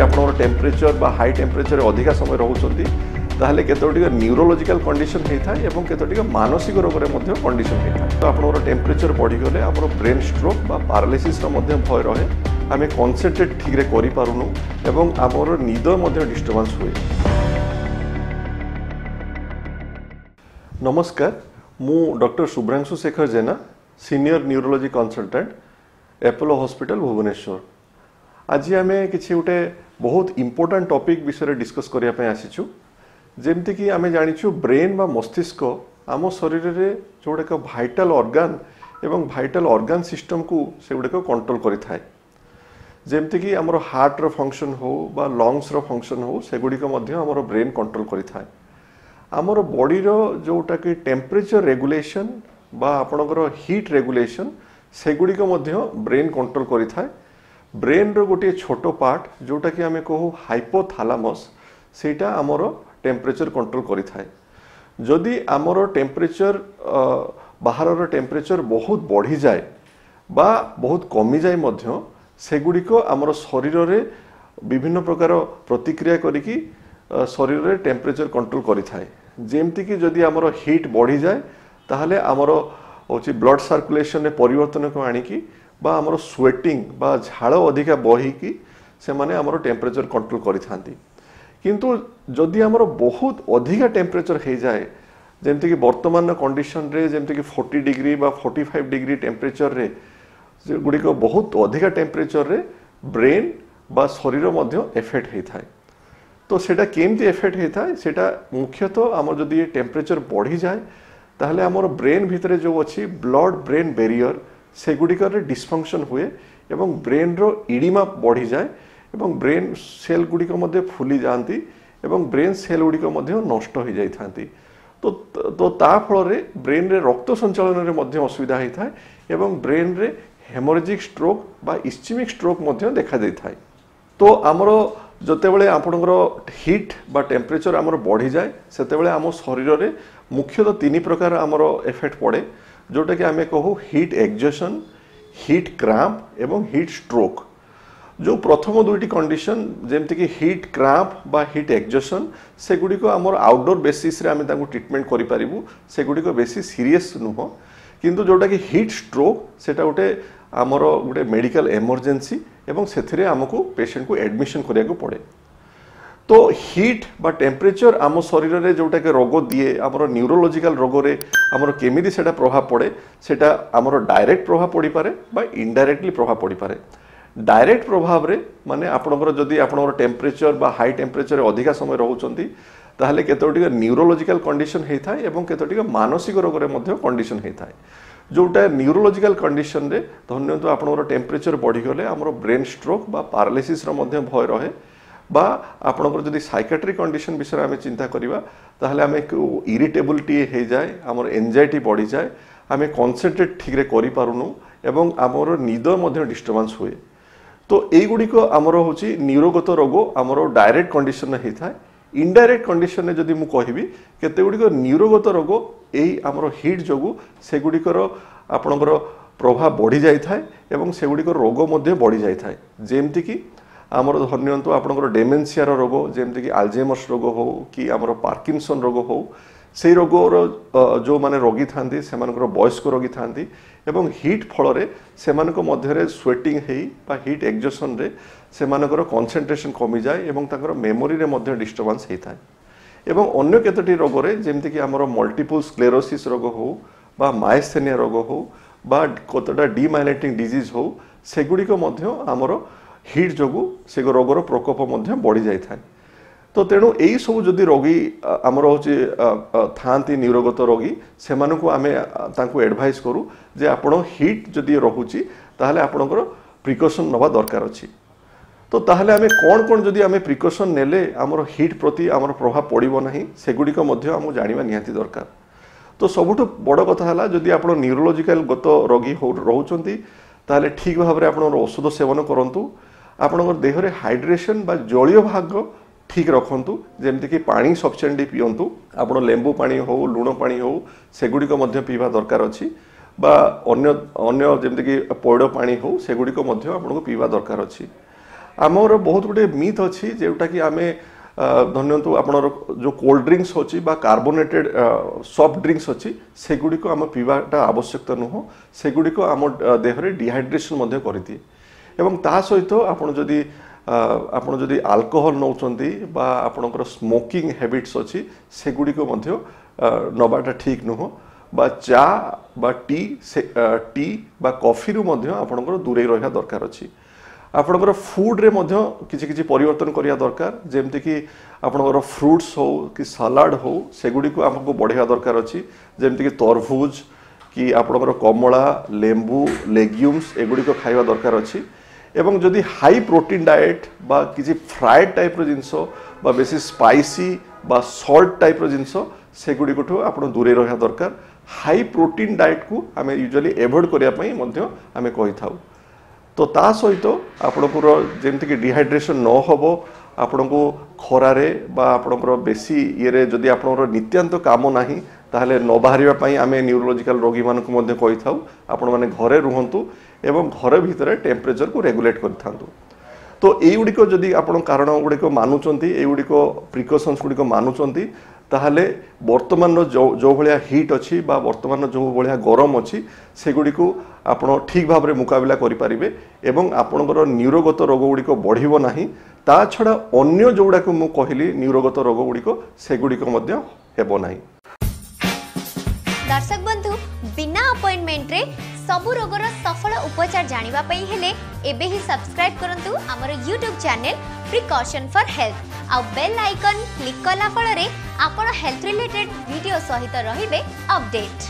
आपनर temperature बा high temperature अधिका समय रोचंती ताहले केतोटिक न्यूरोलॉजिकल कंडीशन होता है एवं केतोटिक मानसिक रोग कंडीशन होता है। तो आपनर टेम्परेचर बढ़ीगले आम ब्रेन स्ट्रोक बा पैरालिसिस भय रहे, आम कॉन्सेंट्रेट ठीक रे करि पारुनु एवं आमर निद डिस्टर्बेंस हुए। नमस्कार, मु doctor Shubhranshu Shekhar Jena, senior neurology consultant, Apollo hospital Bhubaneswar. आज आम किसी गोटे बहुत इंपोर्टेंट टॉपिक विषय डिस्कस करने आसीचु। जेमती कि आम जानिछु ब्रेन बा मस्तिष्क आम शरीर रे जोड़े भाइटाल ऑर्गन एवं भाइटाल ऑर्गन सिस्टम को से गुड़े कंट्रोल करिथाय। जेमती कि आमर हार्ट रो फंक्शन हो बा लंग्स रो फंक्शन हो से गुड़िक मध्य आमर ब्रेन कंट्रोल करिथाय। आमर बॉडी रो जोटा कि टेम्परेचर रेगुलेशन बा आपणकर हीट रेगुलेशन से गुड़िक मध्य ब्रेन कंट्रोल करिथाय। ब्रेन रो गोटे छोट पार्ट जोटा कि आमे कहू हाइपोथैलेमस सेटा आमर टेम्परेचर कंट्रोल करिथाय। जदि आमर टेम्परेचर बाहर टेम्परेचर बहुत बढ़ी जाए बा बहुत कमी जाए मध्य से गुड़िक आमर शरीर रे विभिन्न प्रकार प्रतिक्रिया करिकी शरीर रे टेम्परेचर कंट्रोल करिथाय। जेमती कि जदि आमर हीट बढ़ी जाए ताहले आमर होची ब्लड सर्कुलेशन में परिवर्तन को आनिकी बा आमर स्वेटिंग बा झाड़ अधिका बहिकी से माने आमर टेम्परेचर कंट्रोल करिथांती। किंतु जदि आमर बहुत अधिका टेम्परेचर हो जाए, जेमती कि वर्तमान कंडीशन रे जेमती कि 40 डिग्री बा 45 डिग्री टेम्परेचर रे गुड़िक बहुत अधिका टेम्परेचर रे ब्रेन बा शरीर मध्य एफेक्ट होता है। तो सेटा केमती एफेक्ट होता है, सेटा मुख्यतः आमर जदि टेम्परेचर बढ़ी जाए ताहले आमर ब्रेन भितरे जो अच्छी ब्लड ब्रेन बैरियर से गुड़िक डिस्फंक्शन हुए एवं ब्रेन रो इडिमा बढ़ी जाए एवं ब्रेन सेल गुड़िक मध्य फुली जाती एवं ब्रेन सेल गुड़िक मध्य नष्ट हो जाती। तो ता फल रे ब्रेन रे रक्त संचालन रे मध्य असुविधा होता है एवं ब्रेन रे हेमोरेजिक स्ट्रोक बा इस्चेमिक स्ट्रोक मध्य देखा देता है। तो आमर जतेबेले आपणकर हीट बा टेम्परेचर आमर बढ़ी जाए सेतेबेले आम शरीर रे मुख्यतः 3 प्रकार आमर एफेक्ट पड़े, जोटा कि आमे कहू हीट एक्सजॉशन, हीट क्रैम्प एवं हीट स्ट्रोक। जो प्रथम दुईटी कंडीशन जेमती कि हीट क्रैम्प बा हीट एक्सजॉशन से गुड़िक आमर आउटडोर बेसिस रे आमे तांको ट्रीटमेंट करि पारिबु, से गुड़िक बेसी सीरियस नुह। किंतु जोटा कि हीट स्ट्रोक सेटा गोटे आमर गोटे मेडिकल इमरजेंसी एवं सेथिरे आमको पेशेंट को एडमिशन करिया को पड़े। तो हीट बा टेम्परेचर आम शरीर रे जोटा कि रोग दिए आमर न्यूरोलॉजिकल रोग रे आमर केमिति सेटा प्रभाव पड़े, सेटा आमर डायरेक्ट प्रभाव पड़ी पारे बा इनडायरेक्टली प्रभाव पड़ी पारे। डायरेक्ट प्रभाव रे माने आपणकर जदि आपणकर टेम्परेचर बा हाई टेम्परेचर अधिका समय रोचंती ताहले केतोटिक न्यूरोलॉजिकल कंडीशन होता है एवं केतोटिक मानसिक रोग रे मध्य कंडीशन होता है। जोटा न्यूरोलॉजिकल कंडीशन रे धन्यतु आपणकर टेम्परेचर बढ़ी गले आमर ब्रेन स्ट्रोक बा पैरालिसिस रो मध्य भय रहे बा आपणकर जदि साइकेट्रिक कंडीशन विषय आम चिंता करिबा ताहले आम इरिटेबिलिटी हो जाए, आमर एंजाइटी बढ़ी जाए, आम कॉन्सेंट्रेट ठीक रे करि पारुनु एवं आमर निद मध्य डिस्टर्बेंस हुए। तो यही गुड़िक आमर होची न्यूरोगत रोग आमर डायरेक्ट कंडीशन होता है। इनडायरेक्ट कंडीशन में जदि मु कहिबी केते गुड़िक न्यूरोगत रोग यही आमर हीट जोगु से गुड़िकर आपणकर प्रभाव बढ़ी जाए एवं से गुड़िक रोग मध्य बढ़ी जाए। जेमती कि आमर धन्यंतु आपणकर डेमेंशिया रोग जेमती कि अल्जाइमर्स रोग हो कि आमर पार्किंसन रोग हो, से रोगर जो माने रोगी थांती से वयस्क रोगी थांती एवं हीट फल रे सेमानक मध्यरे स्वेटिंग हेई बा हीट एक्सजॉशन रे सेमानकर कंसंट्रेशन कमी जाए एवं ताकर मेमोरी रे मध्य डिस्टर्बेंस होता है। एवं अन्य केतोटी रोग रे जेमती कि आमर मल्टीपल स्क्लेरोसिस रोग हो बा मायस्थेनिया रोग हो बा कतटा डीमाइलेटिंग डिजीज हो से गुड़िक मध्य आमर हीट जोगु से रोगर प्रकोप मध्य बढ़ी जाए। तो तेणु यही सब जदि रोगी आमर होची थांती न्यूरोगत रोगी से आमे तांको एडवाइस करू जे आपण हीट जदि रहुची ताहले आपणकर प्रिकॉशन नवा दरकार अछि। तो ताहले आमे कोन कोन जदि आमे प्रिकॉशन नेले आमर हीट प्रति आमर प्रभाव पड़िबो नाही से गुड़िक मध्य आम जानिबा निहाती दरकार। तो सबुठ बड़ कथा हला जदि आपण न्यूरोलॉजिकल गत रोगी रहउचंती ताहले ठीक भाव रे आपण औषध सेवन करंतु। आपणकर देह रे हाइड्रेशन बा जलीय भाग ठीक रखु, जमती कि पानी सफिशिएंटली पियंतु। आप लेंबू पानी हो लुण पानी हो से गुड़िक मध्य पीवा दरकार अच्छी बा अन्य अन्य जमती कि पौड़ पानी हो से गुड़िक मध्य आपको पीवा दरकार अच्छी। आमर बहुत गुटे मिथ अच्छी जोटा कि आम धन्यतु आपणर जो कोल्ड ड्रिंक्स अच्छी कार्बोनेटेड सॉफ्ट ड्रिंक्स अच्छी सेगुड़िक आम पीवाटा आवश्यकता नुह सेगुड़िक आम देहरे डिहाइड्रेशन करदिए एवं ता सहित आपण जदि अल्कोहल नौचंती बा आपणकर स्मोकिंग हैबिट्स अच्छी सेगुड़िक नबाटा ठीक नुह बा चा बा टी बा कॉफी रु मध्य आपणकर दूरे रहा दरकार अच्छी आपणकर फूड रे मध्य किछि किछि परिवर्तन करिया दरकार जेमति कि आपणकर फ्रूट्स हो कि सलाड हो सेगुड़िक आमको बढ़िया दरकार अच्छी जेमति कि तरबूज कि आपणकर कमला लेंबू लेग्यूम्स एगुड़िक खाइबा दरकार अच्छी एवं जदि हाई प्रोटीन डाएट बा किसी फ्राइड टाइप रो जिंस बा बेसी स्पाइसी बा सॉल्ट टाइप रो जिंस सेगुड़िक आप दूरे रहा दरकार हाई प्रोटीन डाएट को आम यूजुअली एवॉइड करने आम कही था तो ता सहित आपणकर जमीक डिहाइड्रेशन न हो आपण को खरारे बा आपणकर बेसी ये जदि आपणकर नित्यांत काम नाही ताहले न बाहर आम न्यूरोलॉजिकल रोगी मानक कही था आपण मैंने घरे रुहतु एवं घर भितर टेम्परेचर को रेगुलेट कर तो युड़िक जदि आप कारण गुड़िक मानुंट युड़िक प्रिकसन्स गुड़िक मानुंट ताहले वर्तमान जो भाया हिट अच्छी वर्तमान जो भाया गरम अच्छी सेगुड़ी आप ठीक भाव में मुकाबला करें एवं आपणकर न्यूरोगत रोग गुड़िक बढ़ो ना ता छड़ा अन्य जोड़ाक मु कहली न्यूरोगत रोग गुड़िक सेगुड़िक हेबो नाही। दर्शक बंधु बिना अपॉइंटमेंट रे सबु रोगर सफल उपचार जानिबा पई हेले एबे ही सब्सक्राइब करंतु हमर YouTube channel precaution for health आ बेल आइकन क्लिक कला फल रे आपण हेल्थ रिलेटेड वीडियो सहित रहिबे अपडेट।